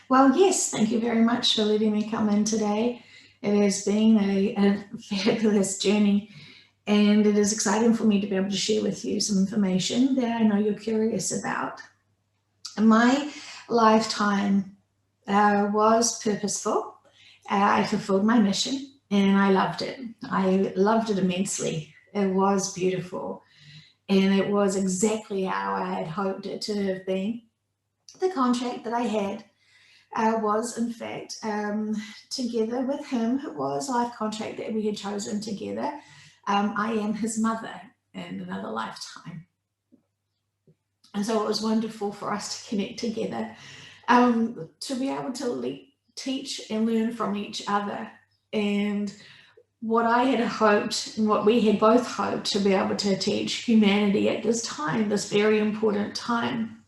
Well, yes, thank you very much for letting me come in today. It has been a fabulous journey, and it is exciting for me to be able to share with you some information that I know you're curious about. My lifetime was purposeful. I fulfilled my mission and I loved it. I loved it immensely. It was beautiful and it was exactly how I had hoped it to have been. The contract that I had was, in fact, together with him. It was a life contract that we had chosen together. I am his mother in another lifetime. And so it was wonderful for us to connect together, to be able to teach and learn from each other. And what I had hoped and what we had both hoped to be able to teach humanity at this time, this very important time,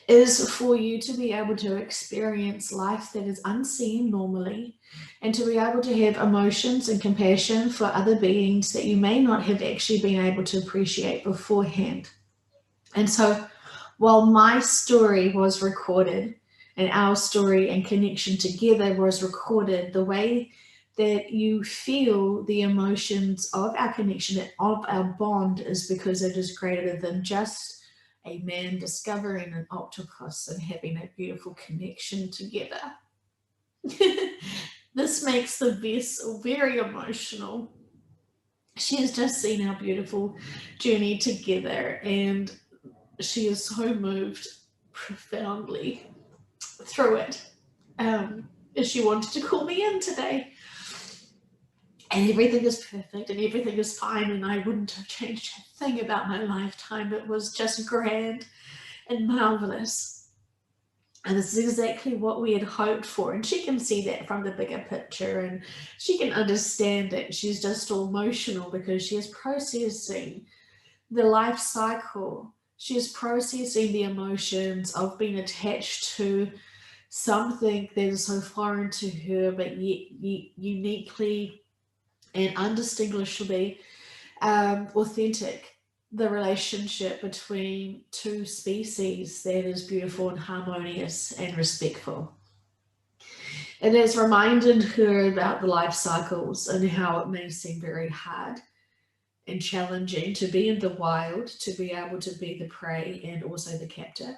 is for you to be able to experience life that is unseen normally and to be able to have emotions and compassion for other beings that you may not have actually been able to appreciate beforehand. And so while my story was recorded and our story and connection together was recorded, the way that you feel the emotions of our connection, of our bond, is because it is greater than just a man discovering an octopus and having a beautiful connection together. This makes the vessel very emotional. She has just seen our beautiful journey together and she is so moved profoundly through it. Um, she wanted to call me in today, and everything is perfect and everything is fine, and I wouldn't have changed a thing about my lifetime. It was just grand and marvelous. And this is exactly what we had hoped for. And she can see that from the bigger picture and she can understand it. She's just all emotional because she is processing the life cycle. She's processing the emotions of being attached to something that is so foreign to her, but yet uniquely and undistinguishably authentic. The relationship between two species that is beautiful and harmonious and respectful. It has reminded her about the life cycles and how it may seem very hard and challenging to be in the wild, to be able to be the prey and also the captor.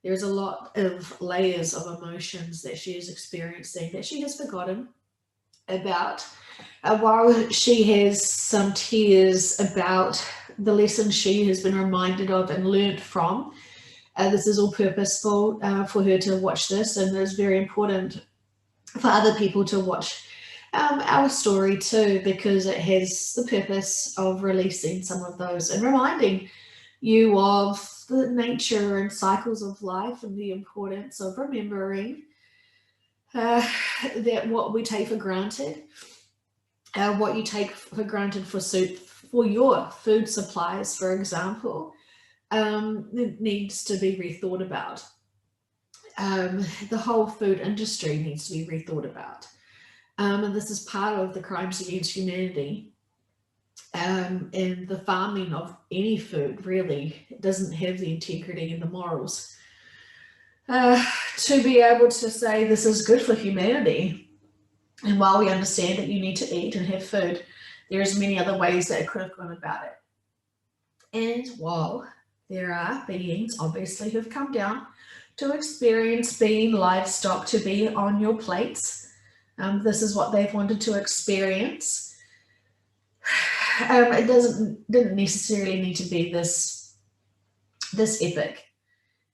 There's a lot of layers of emotions that she is experiencing that she has forgotten about. While she has some tears about the lessons she has been reminded of and learnt from, this is all purposeful for her to watch this, and it's very important for other people to watch our story too, because it has the purpose of releasing some of those and reminding you of the nature and cycles of life and the importance of remembering that what we take for granted, what you take for granted for your food supplies, for example, it needs to be rethought about. The whole food industry needs to be rethought about. And this is part of the crimes against humanity. And the farming of any food really doesn't have the integrity and the morals to be able to say this is good for humanity. And while we understand that you need to eat and have food, there's many other ways that it could have gone about it. And while there are beings, obviously, who've come down to experience being livestock, to be on your plates, this is what they've wanted to experience. It didn't necessarily need to be this epic,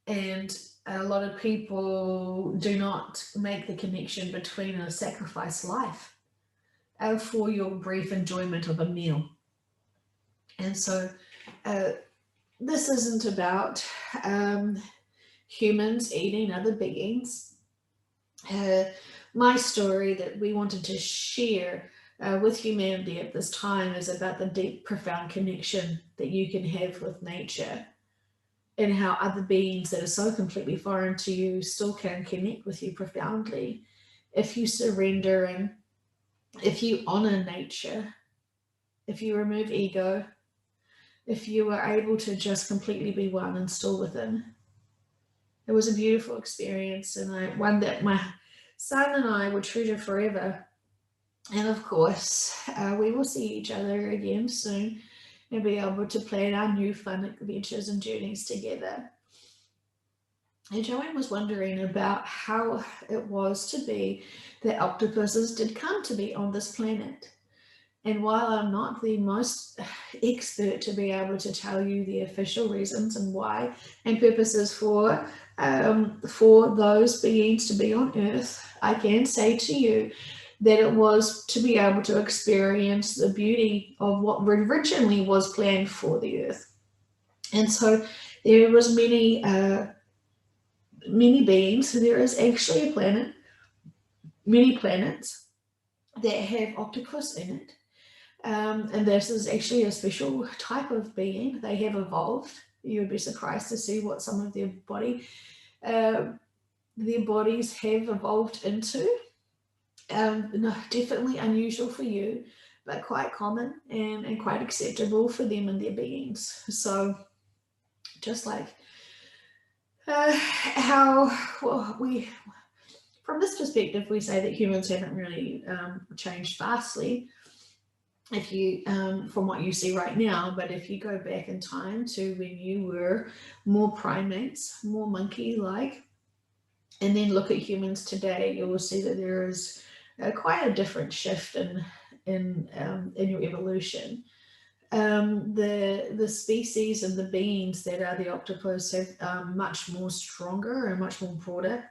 and a lot of people do not make the connection between a sacrificed life for your brief enjoyment of a meal. And so this isn't about humans eating other beings. My story that we wanted to share with humanity at this time is about the deep, profound connection that you can have with nature and how other beings that are so completely foreign to you still can connect with you profoundly if you surrender and if you honor nature, if you remove ego, if you are able to just completely be one and still within. It was a beautiful experience, and one that my son and I will treasure forever. And of course, we will see each other again soon and be able to plan our new fun adventures and journeys together. And Joanne was wondering about how it was to be that octopuses did come to be on this planet. And while I'm not the most expert to be able to tell you the official reasons and why and purposes for those beings to be on Earth, I can say to you that it was to be able to experience the beauty of what originally was planned for the Earth. And so there was many beings. So there is actually a planet, many planets that have octopus in it. And this is actually a special type of being. They have evolved. You would be surprised to see what some of their bodies have evolved into. No, definitely unusual for you, but quite common and quite acceptable for them and their beings. So just like how we, from this perspective, we say that humans haven't really changed vastly. If you, from what you see right now, but if you go back in time to when you were more primates, more monkey-like, and then look at humans today, you will see that there is quite a different shift in your evolution. The species and the beings that are the octopus have much more stronger and much more broader,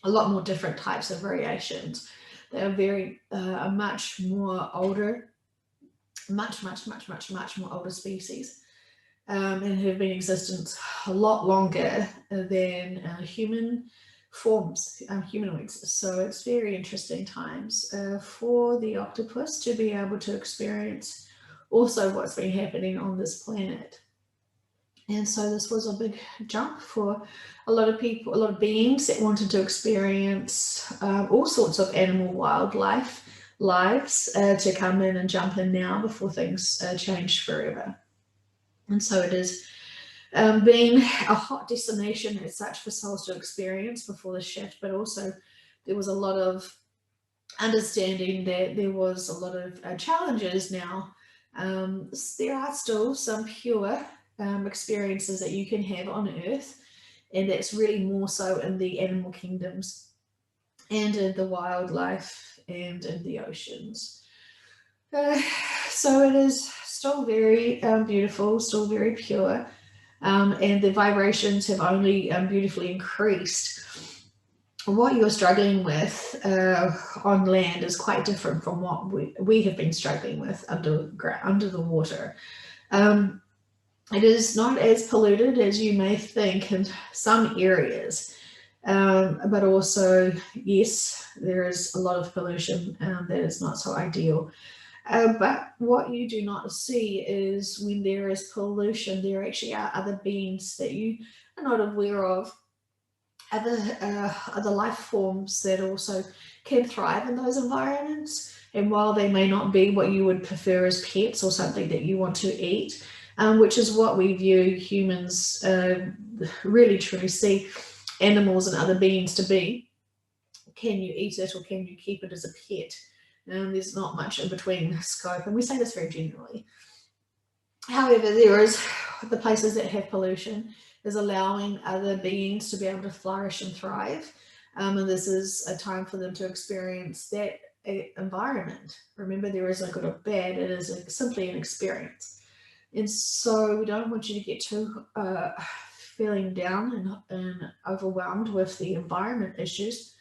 a lot more different types of variations. They are very much more older, much more older species, and have been in existence a lot longer than human forms, humanoids. So it's very interesting times for the octopus to be able to experience also what's been happening on this planet. And so this was a big jump for a lot of people, a lot of beings that wanted to experience all sorts of animal wildlife lives to come in and jump in now before things change forever. And so it is being a hot destination as such for souls to experience before the shift, but also there was a lot of understanding that there was a lot of challenges now. There are still some pure experiences that you can have on Earth, and that's really more so in the animal kingdoms and in the wildlife and in the oceans. So it is still very beautiful, still very pure, and the vibrations have only beautifully increased. What you're struggling with on land is quite different from what we have been struggling with under the water. It is not as polluted as you may think in some areas, but also, yes, there is a lot of pollution that is not so ideal. But what you do not see is when there is pollution, there actually are other beings that you are not aware of, other life forms that also can thrive in those environments. And while they may not be what you would prefer as pets or something that you want to eat, which is what we view humans really truly see animals and other beings to be, can you eat it or can you keep it as a pet? There's not much in between scope, and we say this very generally. However, there is the places that have pollution is allowing other beings to be able to flourish and thrive, and this is a time for them to experience that environment. Remember, there is no good or bad, it is simply an experience. And so we don't want you to get too feeling down and overwhelmed with the environment issues,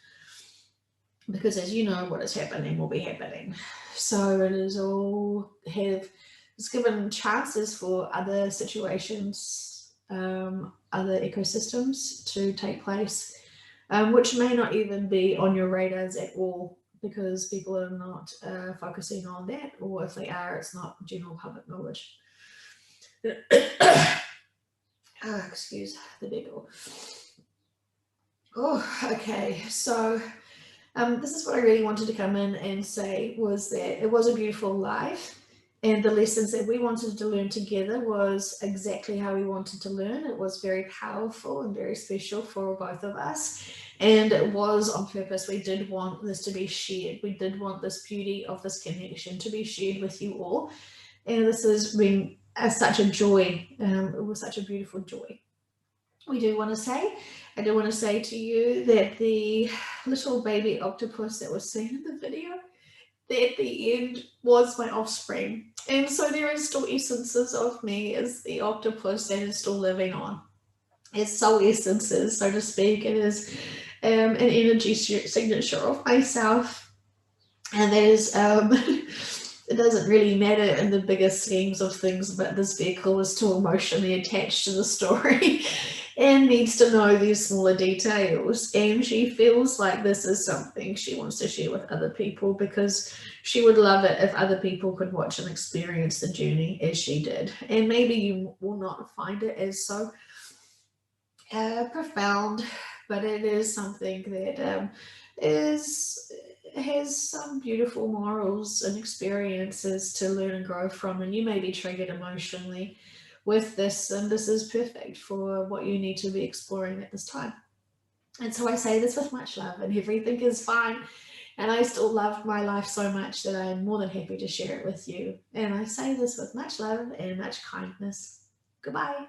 because as you know, what is happening will be happening. So it is all it's given chances for other situations, other ecosystems to take place, which may not even be on your radars at all, because people are not focusing on that, or if they are, it's not general public knowledge. Excuse the bagel. Oh, okay. So this is what I really wanted to come in and say, was that it was a beautiful life, And the lessons that we wanted to learn together was exactly how we wanted to learn. It was very powerful and very special for both of us. And it was on purpose. We did want this to be shared. We did want this beauty of this connection to be shared with you all. And this has been such a joy. It was such a beautiful joy. I do want to say to you that the little baby octopus that was seen in the video, at the end was my offspring. And so there are still essences of me as the octopus that is still living on. It's soul essences, so to speak. It is an energy signature of myself. And there's, it doesn't really matter in the bigger schemes of things, but this vehicle is still emotionally attached to the story. And needs to know these smaller details, and she feels like this is something she wants to share with other people, because she would love it if other people could watch and experience the journey as she did. And maybe you will not find it as so profound, but it is something that has some beautiful morals and experiences to learn and grow from, and you may be triggered emotionally with this, and this is perfect for what you need to be exploring at this time. And so I say this with much love, and everything is fine, and I still love my life so much that I'm more than happy to share it with you. And I say this with much love and much kindness. Goodbye.